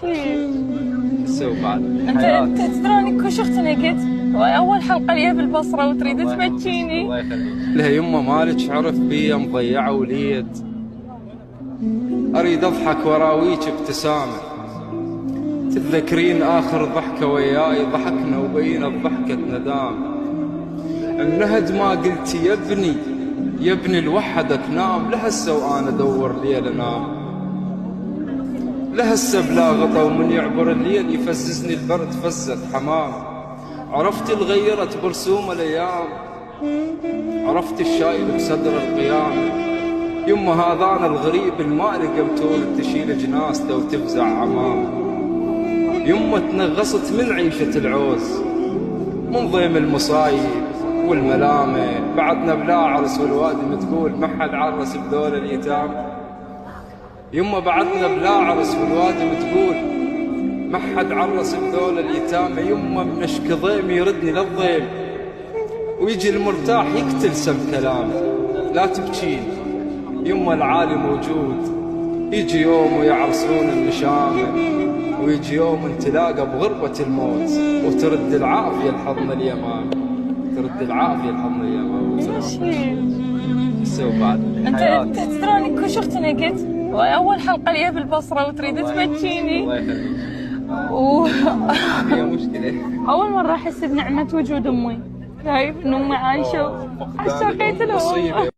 نسوي بعد انت تدروني كل شفتني قلت اول حلقه لي بالبصره وتريد تبكيني. الله يخليك. لها يمه مالك عرف بيا مضيعه وليد، اريد اضحك وراويك ابتسامه، تتذكرين اخر ضحكه وياي ضحكنا وبينا ضحكه ندام. النهد ما قلتي يا ابني لوحدك نام، لهسه وانا ادور ليل انام، لهسه بلا غطا ومن يعبر الليل يفززني البرد فزة حمام. عرفتي الغيرت برسوم الايام، عرفتي الشايل بصدر القيامه، يما هذا انا الغريب الما لقمتون تشيل جنازته وتفزع عمامه. يما تنغصت من عيشه العوز، من ضيم المصايب والملامه، بعدنا بلا عرس والوادم تقول ما حد عرس بذول اليتامى. يما بعدنا بلا عرس والوادم تقول ما حد عرس بذول اليتامى. يما من اشك ضيم يردني للضيم، ويجي المرتاح يقتل سم كلامه. لا تبكين يما العالي موجود، يجي يوم ويعرسون النشامه، ويجي يوم تلاقى بغربة الموت وترد العافية الحضن اليمامي، ترد العافية الحضن اليمامي. نسوي بعد انت تدروني كل شفتني قلت اول حلقه لي بالبصره وتريد تبكيني. الله يخليك. هي مشكلة اول مره احس بنعمه وجود امي، شايف ان امي عايشه وعشقت لها.